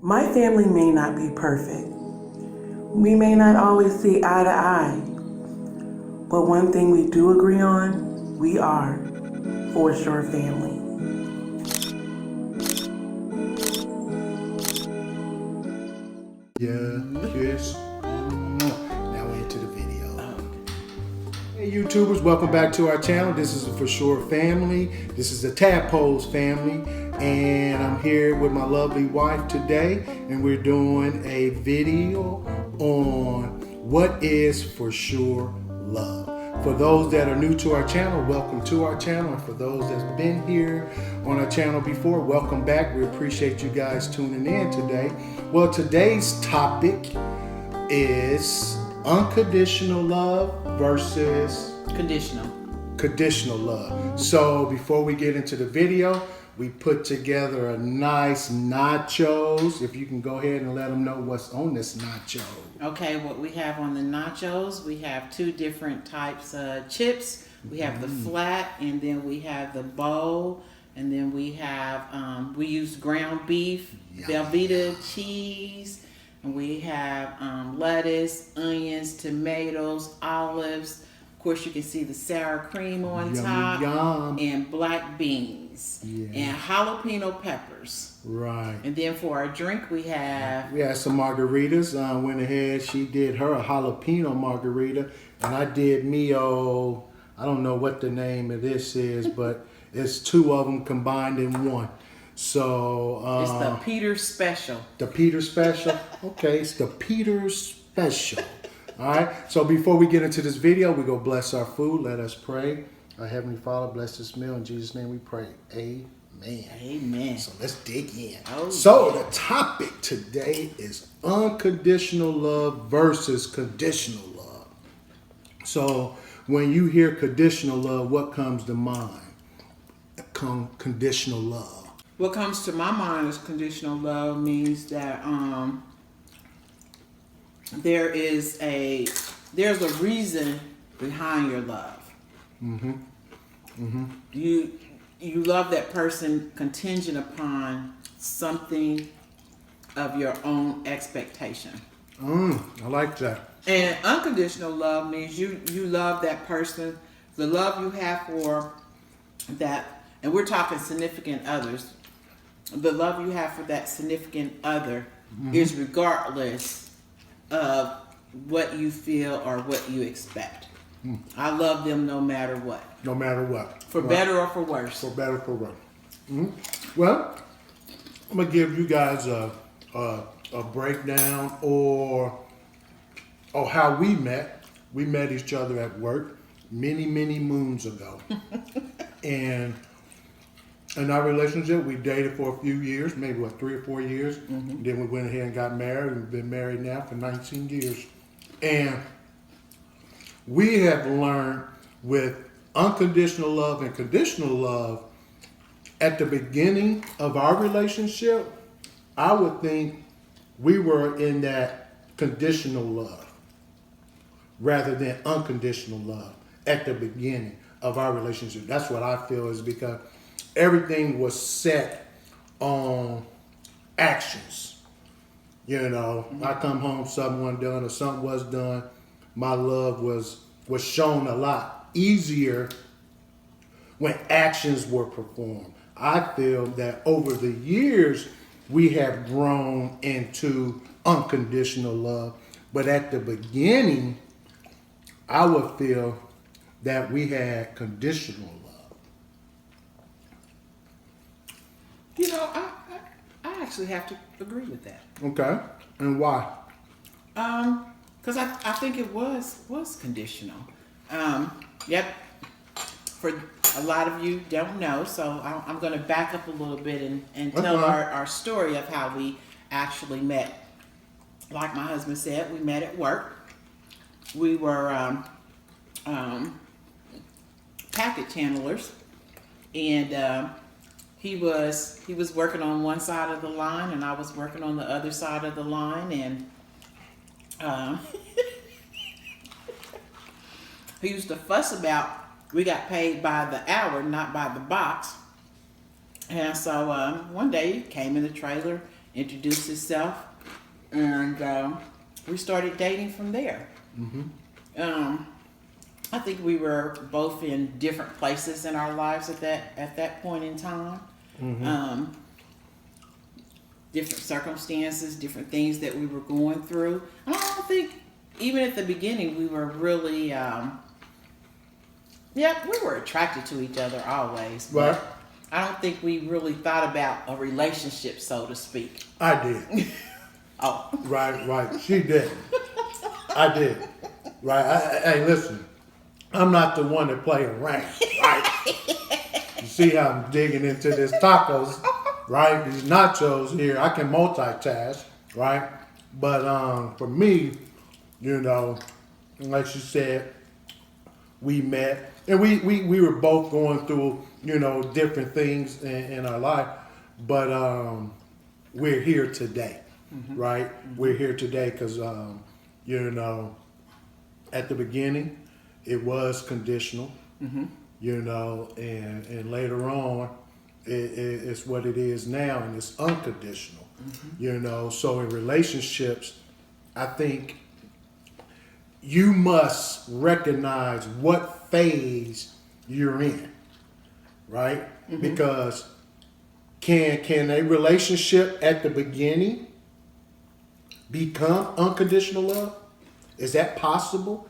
My family may not be perfect. We may not always see eye to eye. But one thing we do agree on, we are for sure family. Yeah, kiss. Now into the video. Hey YouTubers, welcome back to our channel. This is a For Sure family. This is the Tadpoles family. And I'm here with my lovely wife today. And we're doing a video on what is for sure love. For those that are new to our channel, welcome to our channel. And for those that's been here on our channel before, welcome back. We appreciate you guys tuning in today. Well, today's topic is unconditional love versus conditional love. So before we get into the video, we put together a nice nachos. If you can go ahead and let them know what's on this nacho. Okay, what we have on the nachos, we have two different types of chips. We have the flat, and then we have the bowl, and then we have, we use ground beef, Velveeta cheese, and we have lettuce, onions, tomatoes, olives. Of course, you can see the sour cream on top, and black beans, and jalapeno peppers. Right. And then for our drink, we had some margaritas. Went ahead, she did her a jalapeno margarita, and I did me I don't know what the name of this is, but it's two of them combined in one. So it's the Peter Special. The Peter Special. Okay, it's the Peter Special. All right. So before we get into this video, we go bless our food. Let us pray. Our Heavenly Father, bless this meal. In Jesus' name we pray. Amen. Amen. So let's dig in. The topic today is unconditional love versus conditional love. So when you hear conditional love, what comes to mind? Conditional love. What comes to my mind is conditional love means that there's a reason behind your love. You love that person contingent upon something of your own expectation. I like that. And unconditional love means you love that person, the love you have for that, and we're talking significant others. The love you have for that significant other is regardless of what you feel or what you expect. I love them no matter what. No matter what. For better or for worse. For better or for worse. Well, I'm going to give you guys a breakdown or how we met. We met each other at work many, many moons ago. And in our relationship, we dated for a few years, maybe 3 or 4 years. Then we went ahead and got married. We've been married now for 19 years. And we have learned with unconditional love and conditional love, at the beginning of our relationship, I would think we were in that conditional love rather than unconditional love at the beginning of our relationship. That's what I feel, is because everything was set on actions. You know, I come home, something wasn't done or something was done. My love was shown a lot easier when actions were performed. I feel that over the years, we have grown into unconditional love. But at the beginning, I would feel that we had conditional love. You know, I actually have to agree with that. Okay. And why? Because I think it was conditional. Yep. For a lot of you don't know, so I'm going to back up a little bit and tell our story of how we actually met. Like my husband said, we met at work. We were packet handlers, and he was working on one side of the line, and I was working on the other side of the line, and he used to fuss about we got paid by the hour, not by the box. And so one day he came in the trailer introduced himself, and we started dating from there. I think we were both in different places in our lives at that point in time. Different circumstances, different things that we were going through. I don't think even at the beginning we were really, we were attracted to each other always. But Right. I don't think we really thought about a relationship, so to speak. I did. Oh, Right. She did. I did. Right. Hey, listen. I'm not the one that play around. Right. You see how I'm digging into this tacos, right? These nachos here. I can multitask, right? But for me, you know, like she said, we met and we were both going through, you know, different things in our life, but we're here today, right? We're here today because, you know, at the beginning, it was conditional, you know, and later on, it's what it is now, and it's unconditional, you know. So in relationships, I think you must recognize what phase you're in, right? Because can a relationship at the beginning become unconditional love? Is that possible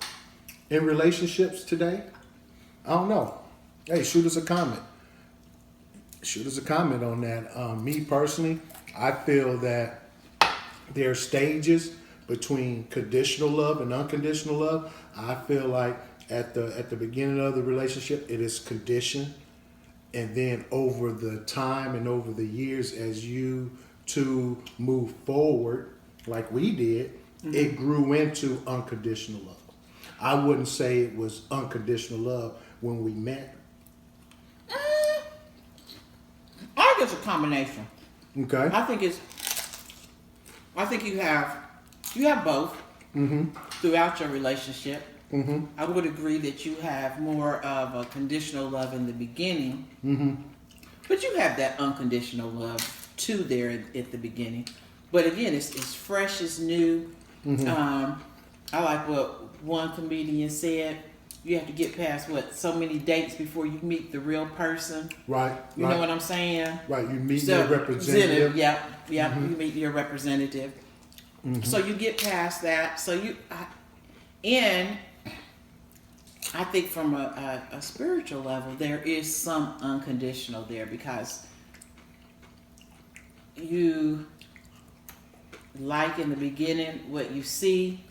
in relationships today? I don't know. Hey, shoot us a comment. Shoot us a comment on that. Me personally, I feel that there are stages between conditional love and unconditional love. I feel like at the beginning of the relationship, it is conditioned, and then over the time and over the years, as you two move forward, like we did, it grew into unconditional love. I wouldn't say it was unconditional love when we met. I think it's a combination. Okay. I think you have both throughout your relationship. I would agree that you have more of a conditional love in the beginning, but you have that unconditional love too there at the beginning. But again, it's fresh, it's new. I like what one comedian said. You have to get past so many dates before you meet the real person. Right. You know what I'm saying? Right. You meet your representative. Yeah. You meet your representative. So you get past that. So I think from a spiritual level, there is some unconditional there because you like in the beginning what you see.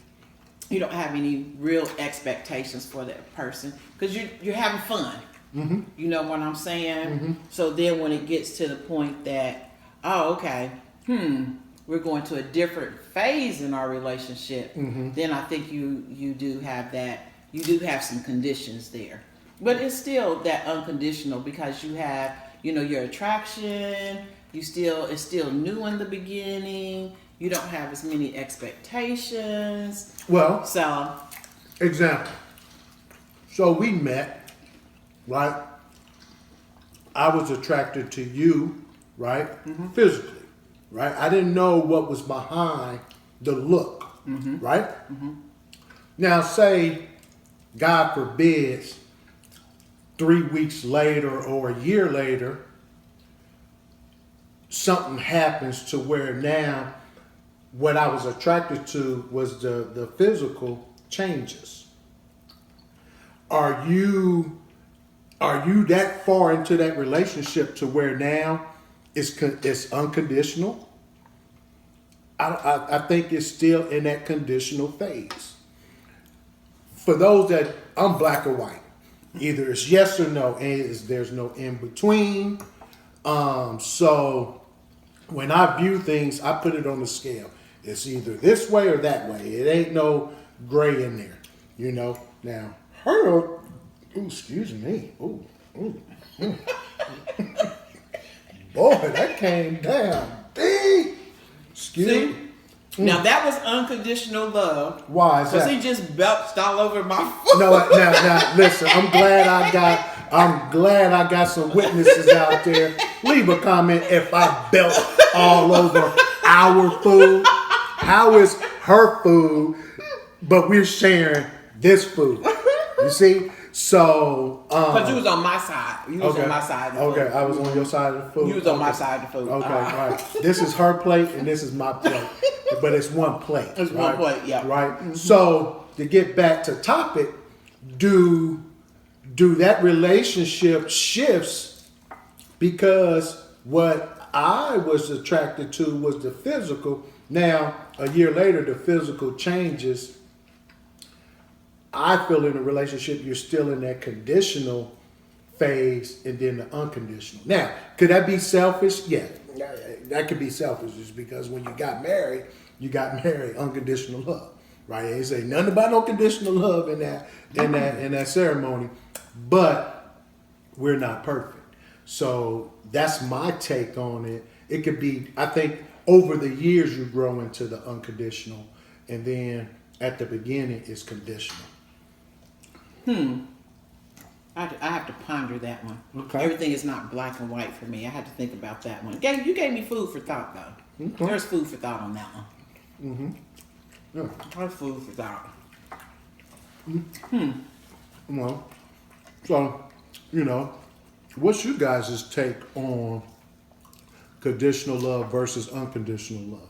You don't have any real expectations for that person because you're having fun. You know what I'm saying? So then when it gets to the point that, oh, okay, we're going to a different phase in our relationship, then I think you do have that. You do have some conditions there. But it's still that unconditional because you have, you know, your attraction. It's still new in the beginning. You don't have as many expectations. Well, So, example. So we met, right? I was attracted to you, right? Physically, right? I didn't know what was behind the look, right? Now, say, God forbids, 3 weeks later or a year later, something happens to where now what I was attracted to was the physical changes. Are you that far into that relationship to where now it's unconditional? I think it's still in that conditional phase. For those that, I'm black or white. Either it's yes or no, and there's no in between. So when I view things, I put it on the scale. It's either this way or that way. It ain't no gray in there, you know. Now, excuse me. Boy, that came down deep. Excuse me. Now that was unconditional love. Why is Because that? he just belched all over my foot. No, now, listen. I'm glad I got some witnesses out there. Leave a comment if I belt all over our food? How is her food, but we're sharing this food? You see? So, Because you was on my side. You was on my side of the food. Okay, I was on your side of the food. You was on my side of the food. Okay, right. This is her plate and this is my plate. But it's one plate. It's one plate, yeah. Right? Mm-hmm. So, to get back to topic, do that relationship shifts because what I was attracted to was the physical. Now, a year later, the physical changes. I feel in a relationship, you're still in that conditional phase and then the unconditional. Now, could that be selfish? Yeah, that could be selfish just because when you got married unconditional love, right? They say nothing about no conditional love in that ceremony, but we're not perfect. So that's my take on it. It could be, I think over the years you grow into the unconditional and then at the beginning it's conditional. I have to ponder that one. Okay. Everything is not black and white for me. I had to think about that one. You gave me food for thought, though. Okay. There's food for thought on that one. Yeah. There's food for thought. Well, so, what's you guys' take on conditional love versus unconditional love?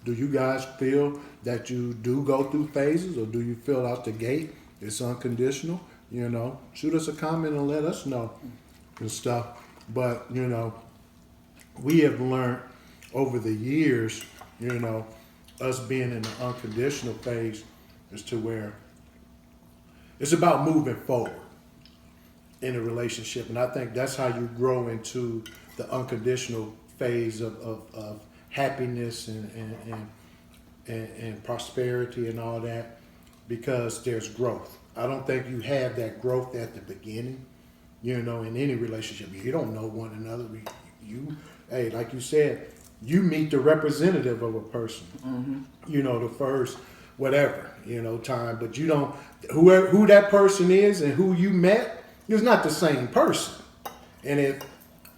Do you guys feel that you do go through phases or do you feel out the gate it's unconditional? Shoot us a comment and let us know and stuff. But, we have learned over the years, us being in the unconditional phase is to where it's about moving forward in a relationship. And I think that's how you grow into the unconditional phase of happiness and prosperity and all that, because there's growth. I don't think you have that growth at the beginning, in any relationship. You don't know one another. Hey, like you said, you meet the representative of a person, the first whatever, time, but you don't, who that person is and who you met is not the same person. And if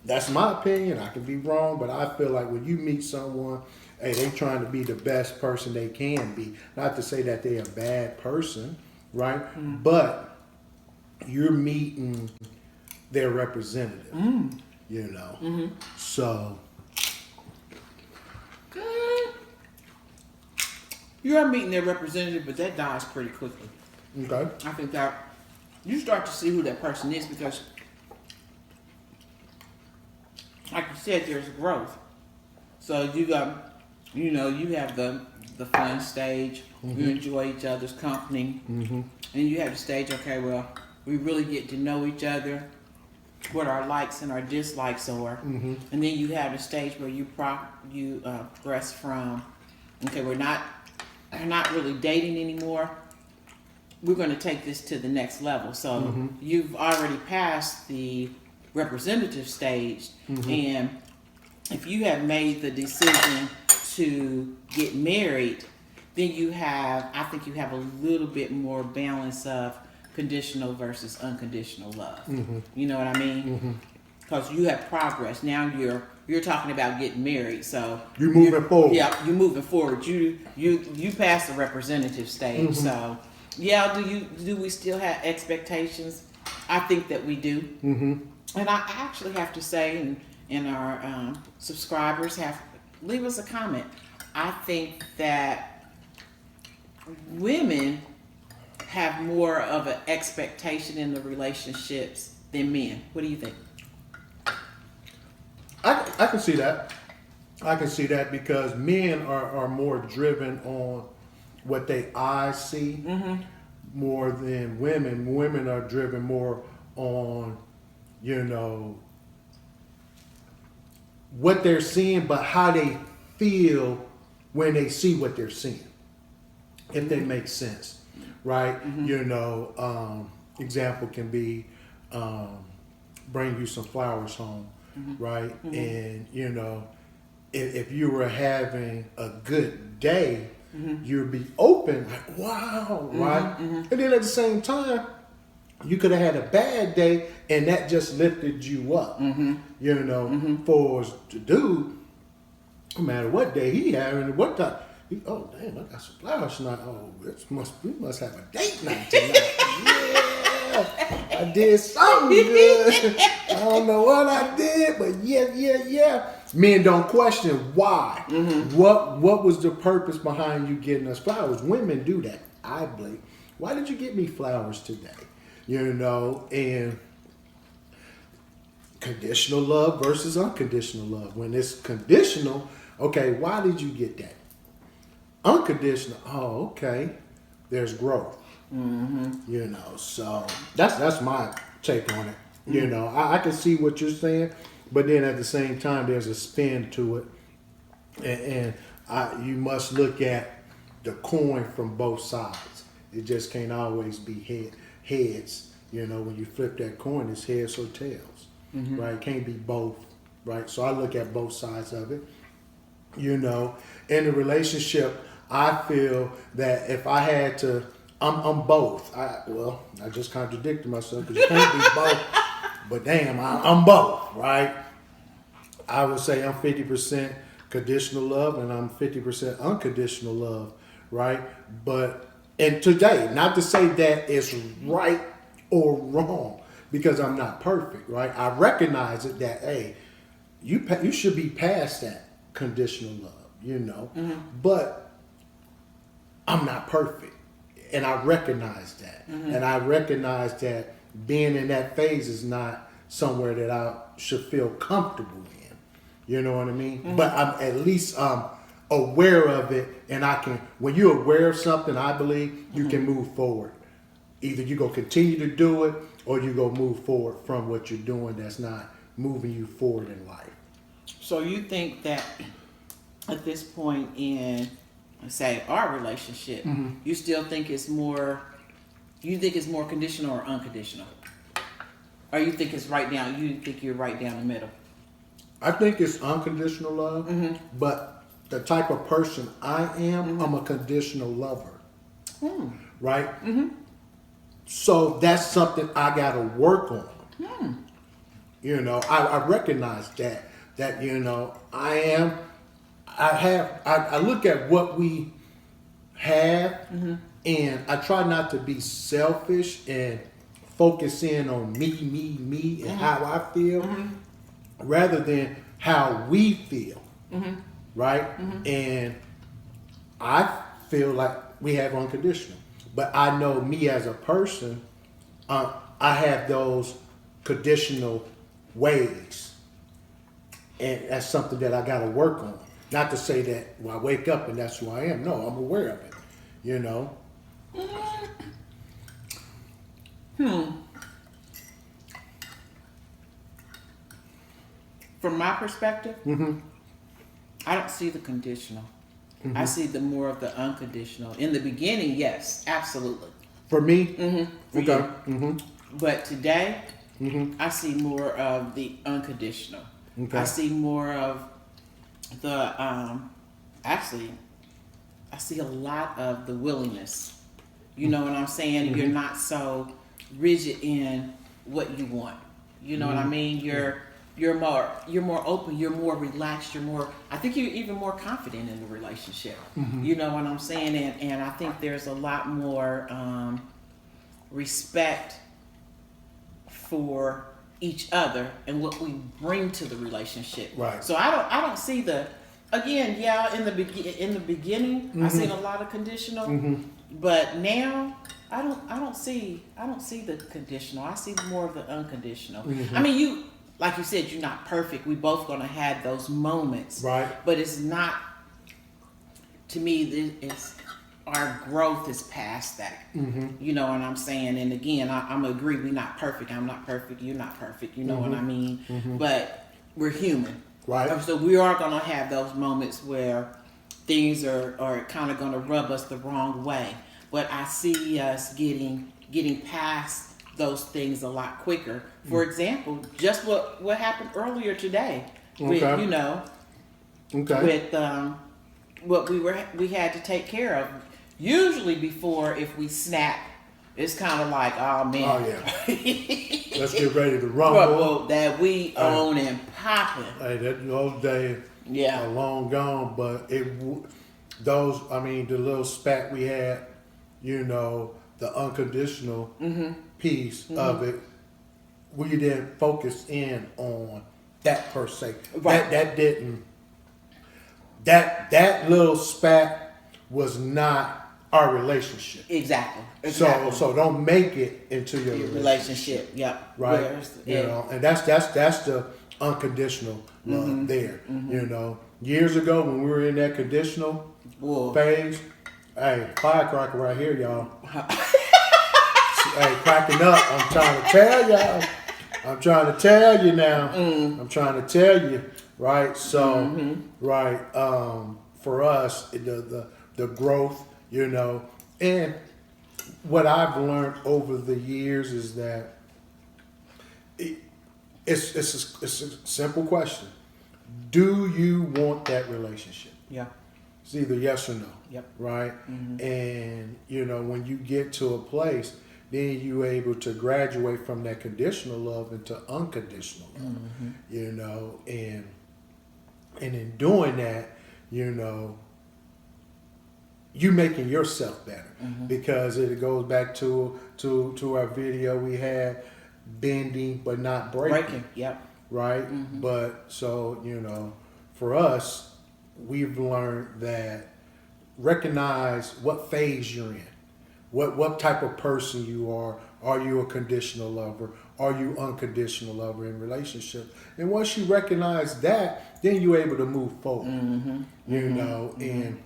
that's my opinion, I could be wrong, but I feel like when you meet someone, hey, they trying to be the best person they can be. Not to say that they're a bad person, right? But you're meeting their representative, So You are meeting their representative, but that dies pretty quickly. okay, I think that you start to see who that person is because, like you said, there's growth. So you got, you have the fun stage. You enjoy each other's company, and you have the stage. Okay, well, we really get to know each other, what our likes and our dislikes are, and then you have the stage where you progress from, okay, we're not really dating anymore. We're going to take this to the next level. So you've already passed the representative stage, and if you have made the decision to get married, then I think you have a little bit more balance of conditional versus unconditional love. You know what I mean? Because you have progress. Now you're talking about getting married, so you're moving forward. Yeah, you're moving forward. You passed the representative stage. So yeah, do we still have expectations? I think that we do. And I actually have to say, and our subscribers leave us a comment. I think that women have more of an expectation in the relationships than men. What do you think? I can see that. I can see that because men are more driven on what they eyes see more than women. Women are driven more on, what they're seeing, but how they feel when they see what they're seeing. If that makes sense, right? Example can be bring you some flowers home, right? And if you were having a good day, you'd be open, like wow, right? And then at the same time, you could have had a bad day, and that just lifted you up. For us to do, No matter what day he having, what time. Oh damn! I got some flowers tonight. Oh, we must have a date night tonight. Yeah, I did something good. I don't know what I did, but yeah. Men don't question why. What was the purpose behind you getting us flowers? Women do that. I believe. Why did you get me flowers today? You know, and conditional love versus unconditional love. When it's conditional, okay, why did you get that? Unconditional, oh, okay, there's growth. You know, so that's my take on it. You know, I can see what you're saying, but then at the same time, there's a spin to it, and you must look at the coin from both sides. It just can't always be heads. You know, when you flip that coin, it's heads or tails, right? It can't be both, right? So I look at both sides of it. You know, in a relationship, I feel that if I had to, I'm both. I just contradicted myself because you can't be both. But damn, I'm both, right? I would say I'm 50% conditional love and I'm 50% unconditional love, right? But and today, not to say that it's right or wrong because I'm not perfect, right? I recognize it that hey, you should be past that conditional love, you know, but I'm not perfect, and I recognize that, and I recognize that being in that phase is not somewhere that I should feel comfortable in. You know what I mean? But I'm at least aware of it, and I can. When you're aware of something, I believe you can move forward. Either you go continue to do it, or you go move forward from what you're doing that's not moving you forward in life. So you think that at this point in, say, our relationship, you still think it's more, you think it's more conditional or unconditional? Or you think it's right down, you think you're right down the middle? I think it's unconditional love, but the type of person I am, I'm a conditional lover, right? So that's something I got to work on. You know, I recognize that, you know, I look at what we have and I try not to be selfish and focus in on me and how I feel rather than how we feel, right? And I feel like we have unconditional, but I know me as a person, I have those conditional ways, and that's something that I got to work on. Not to say that I wake up and that's who I am. No, I'm aware of it. You know. From my perspective, I don't see the conditional. I see the more of the unconditional. In the beginning, yes, absolutely. For me, For okay. you. But today, I see more of the unconditional. Okay. I see more of the actually I see a lot of the willingness. You know what I'm saying? You're not so rigid in what you want. You know what I mean? You're more open, you're more relaxed, I think you're even more confident in the relationship. You know what I'm saying? And I think there's a lot more respect for each other and what we bring to the relationship. Right. So I don't see the, again, yeah, in the beginning I seen a lot of conditional, but now I don't see the conditional. I see more of the unconditional. I mean, you, like you said, you're not perfect. We both gonna have those moments, Right. But it's not. To me, it's our growth is past that. You know what I'm saying? And again, I'm agree. We're not perfect. I'm not perfect. You're not perfect. You know what I mean? But we're human, Right. So we are gonna have those moments where things are kind of gonna rub us the wrong way. But I see us getting past those things a lot quicker. For example, just what happened earlier today with Okay. you know Okay. with what we had to take care of. Usually before, if we snap it's kind of like, oh man. Oh yeah. Let's get ready to rumble. That we own and popping. Hey, those days are long gone, but the little spat we had, the unconditional piece of it, we didn't focus in on that per se. Right. That little spat was not our relationship. Exactly. So don't make it into your relationship. Yep. Right. And that's the unconditional love there. Years ago when we were in that conditional phase, hey, firecracker right here, y'all. Hey, cracking up. I'm trying to tell y'all. I'm trying to tell you now. I'm trying to tell you, right? So, right, for us, the growth, and what I've learned over the years is that it's a simple question. Do you want that relationship? Yeah. It's either yes or no. Yep. Right? And, when you get to a place, then you're able to graduate from that conditional love into unconditional love, and in doing that, you making yourself better because it goes back to our video we had, bending but not breaking. Yep. Right? But so, for us, we've learned that recognize what phase you're in. What type of person you are. Are you a conditional lover? Are you unconditional lover in relationship? And once you recognize that, then you're able to move forward. And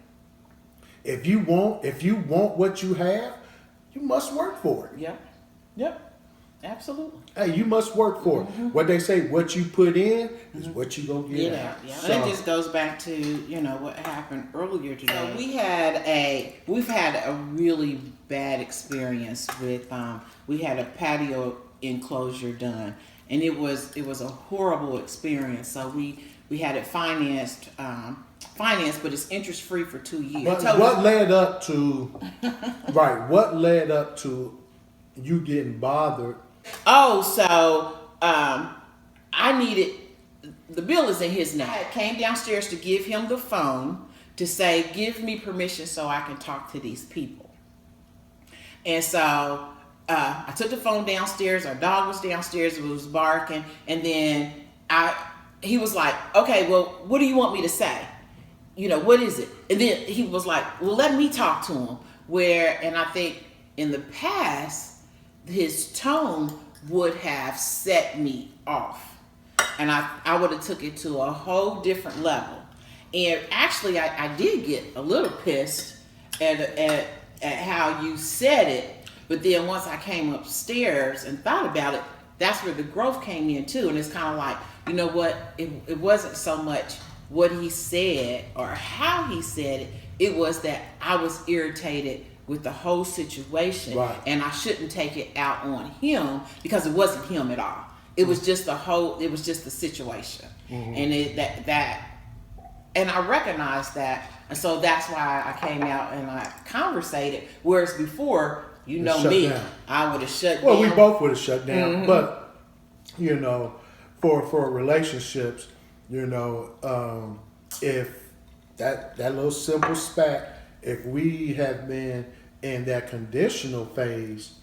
if you want what you have, you must work for it. Yep. Absolutely. Hey, you must work for it. What they say, what you put in is what you gonna get out. Yeah. So, and it just goes back to what happened earlier today. So we've had a really bad experience with we had a patio enclosure done, and it was a horrible experience. So we had it financed, but it's interest free for 2 years. But what led up to What led up to you getting bothered? Oh, so I needed the bill is in his name. I came downstairs to give him the phone to say, give me permission so I can talk to these people. And so I took the phone downstairs. Our dog was downstairs. It was barking. And then he was like, okay, well, what do you want me to say? What is it? And then he was like, well, let me talk to him. And I think in the past, his tone would have set me off. And I would have took it to a whole different level. And actually, I did get a little pissed at how you said it. But then once I came upstairs and thought about it, that's where the growth came in too. And it's kind of like, you know what? It wasn't so much what he said or how he said it. It was that I was irritated with the whole situation, and I shouldn't take it out on him because it wasn't him at all. It was just it was just the situation, and and I recognized that, and so that's why I came out and I conversated. Whereas before, me, down. I would have shut down. Well, we both would have shut down, but for relationships, if that little simple spat, if we had been in that conditional phase,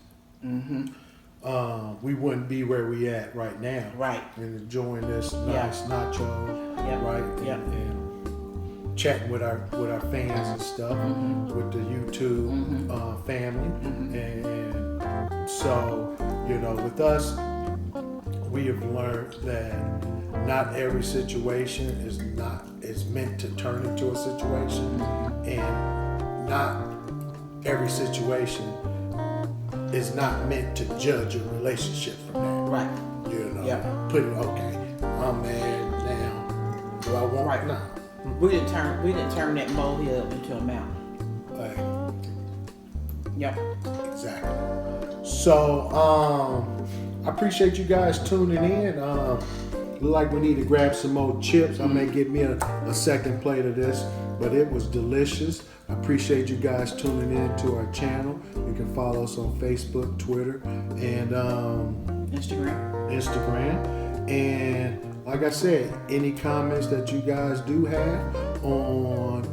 we wouldn't be where we at right now. Right. And enjoying this nice nachos, right? And chatting with our fans and stuff, with the YouTube family. And so, with us, we have learned that not every situation is meant to turn into a situation, and not every situation is not meant to judge a relationship from that. Right. Put it, okay, I'm mad now. Do I want right now? We didn't turn that molehill into a mountain. Yep. Exactly. So I appreciate you guys tuning in. Look like we need to grab some more chips. I may get me a second plate of this. but it was delicious. I appreciate you guys tuning in to our channel. You can follow us on Facebook, Twitter, and Instagram. And like I said, any comments that you guys do have on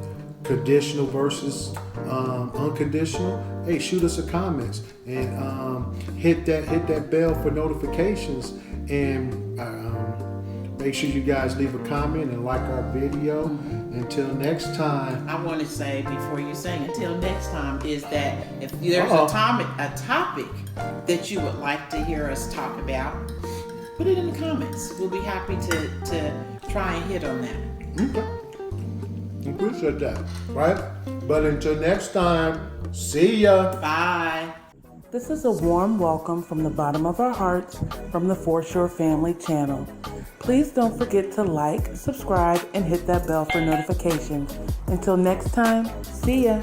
conditional versus unconditional, hey, shoot us a comments and hit that bell for notifications, and make sure you guys leave a comment and like our video. Until next time. I want to say before you sing, until next time, is that if there's a topic that you would like to hear us talk about, put it in the comments. We'll be happy to try and hit on that. Okay. Appreciate that. Right? But until next time, see ya. Bye. This is a warm welcome from the bottom of our hearts from the Foreshore Family channel. Please don't forget to like, subscribe, and hit that bell for notifications. Until next time, see ya.